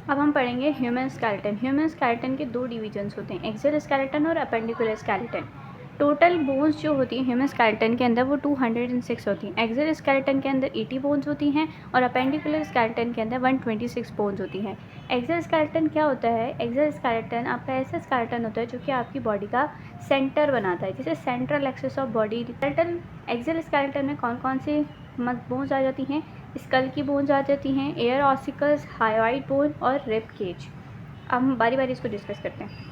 अब हम पढ़ेंगे ह्यूमन स्केलेटन। ह्यूमन स्केलेटन के दो डिवीजन्स होते हैं, एक्सियल स्केलेटन और अपेंडिकुलर स्केलेटन। टोटल बोन्स जो होती हैं ह्यूमन स्केलेटन के अंदर वो 206 होती हैं। एक्सियल स्केलेटन के अंदर 80 बोन्स होती हैं और अपेंडिकुलर स्केलेटन के अंदर 126 बोन्स होती हैं। एक्सियल स्केलेटन क्या होता है? एक्सियल स्केलेटन आपका ऐसा स्केलेटन होता है जो कि आपकी बॉडी का सेंटर बनाता है, जैसे central axis of body. Axial skeleton में कौन कौन से बोन्स आ जाती हैं? स्कल की बोन्स आ जाती हैं, एयर ऑसिकल्स, हायोइड बोन और रिब केज। अब हम बारी बारी इसको डिस्कस करते हैं।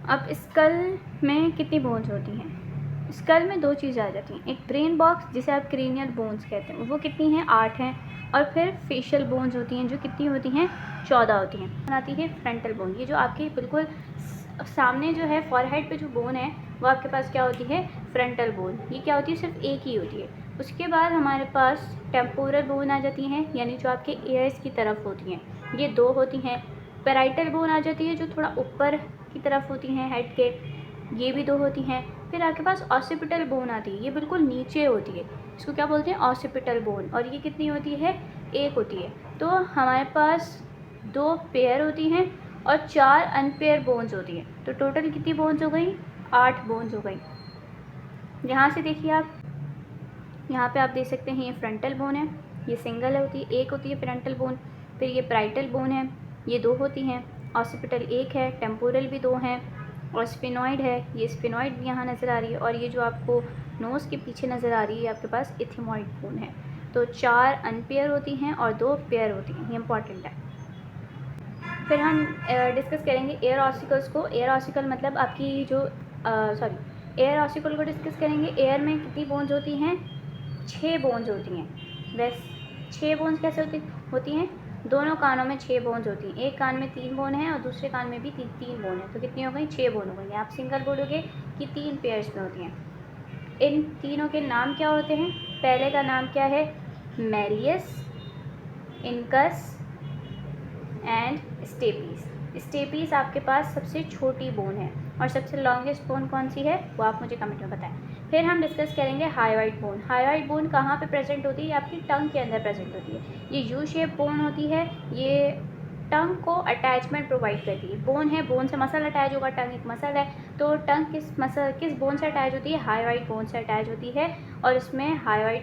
अब स्कल में कितनी बोन्स होती हैं? स्कल में दो चीज़ें आ जाती हैं, एक ब्रेन बॉक्स जिसे आप क्रेनियल बोन्स कहते हैं, वो कितनी हैं? 8 हैं। और फिर फेशियल बोन्स होती हैं जो कितनी होती हैं? 14 होती हैं। बनाती है फ्रंटल बोन, ये जो आपके बिल्कुल सामने जो है फॉरहेड पे जो बोन है वो आपके पास क्या होती है? Frontal bone. ये क्या होती है? सिर्फ एक ही होती है। उसके बाद हमारे पास टेम्पोरल बोन आ जाती हैं, यानी जो आपके ईयर्स की तरफ होती हैं, ये 2 होती हैं। पैराइटल बोन आ जाती है जो थोड़ा ऊपर की तरफ होती हैं हेड के, ये भी 2 होती हैं। फिर आपके पास ऑसिपिटल बोन आती है, ये बिल्कुल नीचे होती है, इसको क्या बोलते हैं? Occipital bone. और ये कितनी होती है? 1 होती है। तो हमारे पास 2 पेयर होती हैं और 4 अनपेयर बोन्स होती हैं। तो टोटल कितनी बोन्स हो गई? 8 बोन्स हो गई। यहाँ से देखिए आप, यहाँ पे आप देख सकते हैं ये फ्रंटल बोन है, ये सिंगल होती है, 1 होती है फ्रंटल बोन। फिर ये पैराइटल बोन है, ये 2 होती हैं। ऑसिपिटल 1 है, टेम्पोरल भी 2 हैं और स्फेनॉइड है, ये स्फेनॉइड भी यहाँ नज़र आ रही है। और ये जो आपको नोज़ के पीछे नज़र आ रही है आपके पास इथिमॉइड बोन है। तो 4 अनपेयर होती हैं और 2 पेयर होती हैं, ये इंपॉर्टेंट है। फिर हम डिस्कस करेंगे एयर ऑसिकल्स को। एयर ऑसिकल मतलब आपकी जो एयर ऑसिकल को डिस्कस करेंगे। एयर में कितनी बोन्स होती हैं? 6 बोन्स होती हैं। वैसे 6 बोन्स कैसे होती हैं? दोनों कानों में 6 बोन्स होती हैं, एक कान में 3 बोन है और दूसरे कान में भी 3 बोन है। तो कितनी हो गई? 6 बोन हो गई। आप सिंगल बोलोगे कि 3 पेयर्स में होती हैं। इन तीनों के नाम क्या होते हैं? पहले का नाम क्या है? Malleus, incus and stapes. Stapes आपके पास सबसे छोटी बोन है और सबसे लॉन्गेस्ट बोन कौन सी है वो आप मुझे कमेंट में बताएं। फिर हम डिस्कस करेंगे हायोइड बोन। हायोइड बोन कहाँ पे प्रेजेंट होती है? आपकी टंग के अंदर प्रेजेंट होती है। ये यू शेप बोन होती है, ये टंग को अटैचमेंट प्रोवाइड करती है। बोन है, बोन से मसल अटैच होगा, टंग एक मसल है, तो टंग किस बोन से अटैच होती है? हायोइड बोन से अटैच होती है। और इसमें हायोइड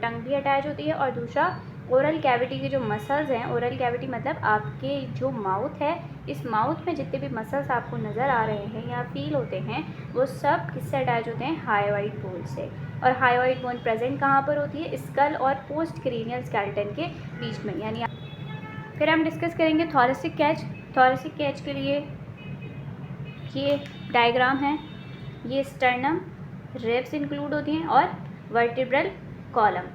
टंग भी अटैच होती है। और दूसरा ओरल कैविटी के जो मसल्स हैं, ओरल कैविटी मतलब आपके जो माउथ है, इस माउथ में जितने भी मसल्स आपको नज़र आ रहे हैं या फील होते हैं वो सब किससे अटैच होते हैं? हायोइड बोन से। और हायोइड बोन प्रेजेंट कहाँ पर होती है? स्कल और पोस्ट क्रेनियल स्केलेटन के बीच में, यानी। फिर हम डिस्कस करेंगे थोरेसिक कैच। थोरेसिक कैच के लिए ये डायग्राम है, ये स्टर्नम, रिब्स इंक्लूड होती हैं और वर्टिब्रल कॉलम।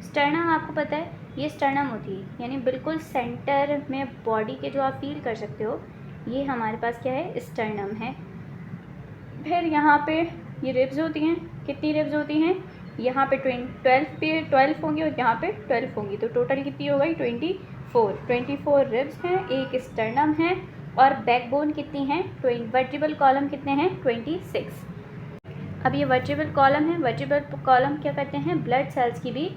स्टर्नम आपको पता है ये स्टर्नम होती है, यानी बिल्कुल सेंटर में बॉडी के जो आप फील कर सकते हो, ये हमारे पास क्या है? स्टर्नम है। फिर यहाँ पे ये रिब्स होती हैं, कितनी रिब्स होती हैं? यहाँ पे 12 होंगी और यहाँ पे 12 होंगी, तो टोटल कितनी हो गई? 24 रिब्स हैं, एक स्टर्नम है। और बैकबोन कितनी है? वर्टिब्रल कॉलम कितने हैं? 26। अब ये वर्टिब्रल कॉलम है, वर्टिब्रल कॉलम क्या करते हैं? ब्लड सेल्स की भी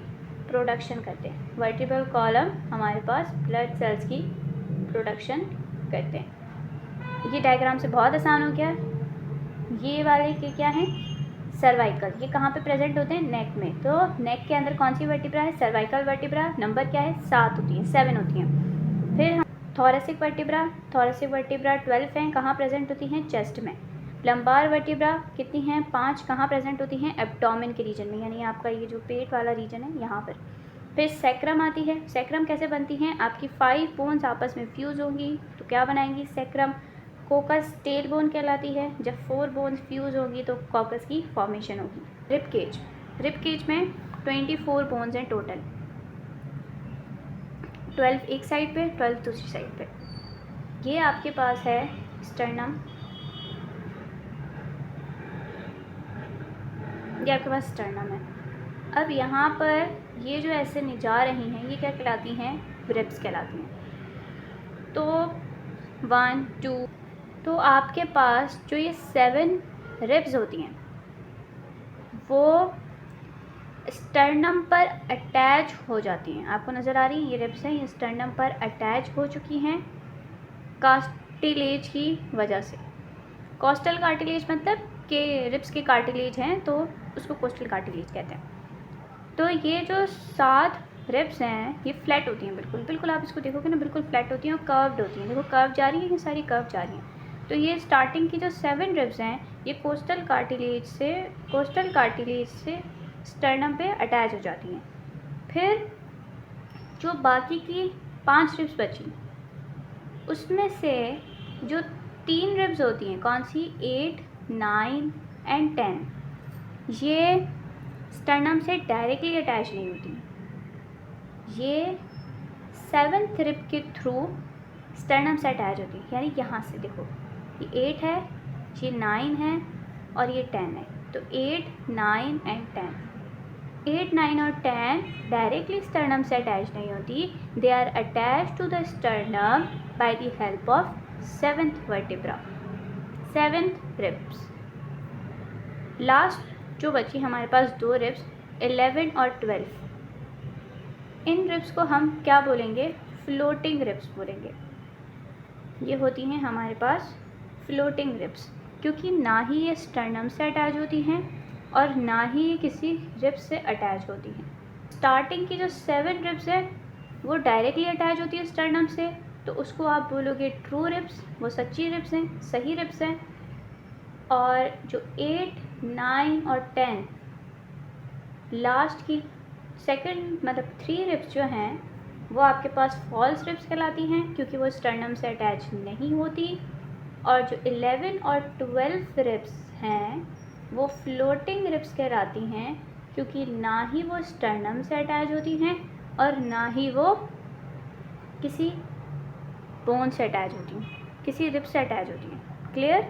प्रोडक्शन करते हैं। वर्टिब्रल कॉलम हमारे पास ब्लड सेल्स की प्रोडक्शन करते हैं। ये डायग्राम से बहुत आसान हो गया। ये वाले के क्या हैं? सर्वाइकल। ये कहाँ पे प्रेजेंट होते हैं? नेक में। तो नेक के अंदर कौन सी वर्टिब्रा है? Cervical vertebra. नंबर क्या है? 7 होती हैं, 7 होती हैं। फिर थोरेसिक वर्टिब्रा, 12 हैं, कहाँ प्रेजेंट होती हैं? चेस्ट में। लंबार वर्टिब्रा कितनी हैं? 5, कहाँ प्रेजेंट होती हैं? एब्डोमेन के रीजन में, यानी आपका ये जो पेट वाला रीजन है यहाँ पर। फिर सैक्रम आती है। सैक्रम कैसे बनती हैं? आपकी 5 बोन्स आपस में फ्यूज़ होंगी तो क्या बनाएंगी? सैक्रम। कोकस टेल बोन कहलाती है। जब 4 बोन्स फ्यूज़ होगी तो कॉकस की फॉर्मेशन होगी। रिब केज, रिब केज में 24 बोन्स हैं टोटल, 12 एक साइड पे, 12 दूसरी साइड पे। ये आपके पास है स्टर्नम, ये आपके पास स्टर्नम है। अब यहाँ पर ये जो ऐसे जा रही हैं ये क्या कहलाती हैं? रिब्स कहलाती हैं। तो 1 2, तो आपके पास जो ये 7 रिब्स होती हैं वो स्टर्नम पर अटैच हो जाती हैं। आपको नज़र आ रही है ये रिब्स हैं, ये स्टर्नम पर अटैच हो चुकी हैं कार्टिलेज की वजह से। कोस्टल कार्टिलेज मतलब कि रिब्स के कार्टिलेज हैं तो उसको कोस्टल कार्टिलेज कहते हैं। तो ये जो 7 रिब्स हैं ये फ्लैट होती हैं, बिल्कुल आप इसको देखोगे ना, बिल्कुल फ्लैट होती हैं और कर्व्ड होती हैं। देखो कर्व जा रही है, ये सारी कर्व जा रही हैं। तो ये स्टार्टिंग की जो 7 रिब्स हैं ये कोस्टल कार्टिलेज से स्टर्नम पे अटैच हो जाती हैं। फिर जो बाकी की 5 रिब्स बची उसमें से जो 3 रिब्स होती हैं, कौन सी, 8, 9 एंड 10, ये स्टर्नम से डायरेक्टली अटैच नहीं होती। ये 7th रिब के थ्रू स्टर्नम से अटैच होती है। यानी यहाँ से देखो ये 8 है, ये 9 है और ये 10 है। तो 8, 9 एंड 10, 8, 9 और 10 डायरेक्टली स्टर्नम से अटैच नहीं होती। They are attach to the sternum by the help of 7th vertebra, 7th ribs. Last जो बची हमारे पास 2 रिब्स 11 और 12, इन रिब्स को हम क्या बोलेंगे, फ्लोटिंग रिब्स बोलेंगे। ये होती हैं हमारे पास फ्लोटिंग रिब्स, क्योंकि ना ही ये स्टर्नम से अटैच होती हैं और ना ही ये किसी रिब्स से अटैच होती हैं। स्टार्टिंग की जो 7 रिब्स है वो डायरेक्टली अटैच होती है स्टर्नम से, तो उसको आप बोलोगे ट्रू रिब्स, वो सच्ची रिब्स हैं, सही रिब्स हैं। और जो 8, 9 और 10 लास्ट की सेकंड मतलब 3 रिब्स जो हैं वो आपके पास फॉल्स रिब्स कहलाती हैं, क्योंकि वो स्टर्नम से अटैच नहीं होती। और जो 11 और 12 रिब्स हैं वो फ्लोटिंग रिब्स कहलाती हैं, क्योंकि ना ही वो स्टर्नम से अटैच होती हैं और ना ही वो किसी बोन से अटैच होती हैं, किसी रिब से अटैच होती हैं। क्लियर?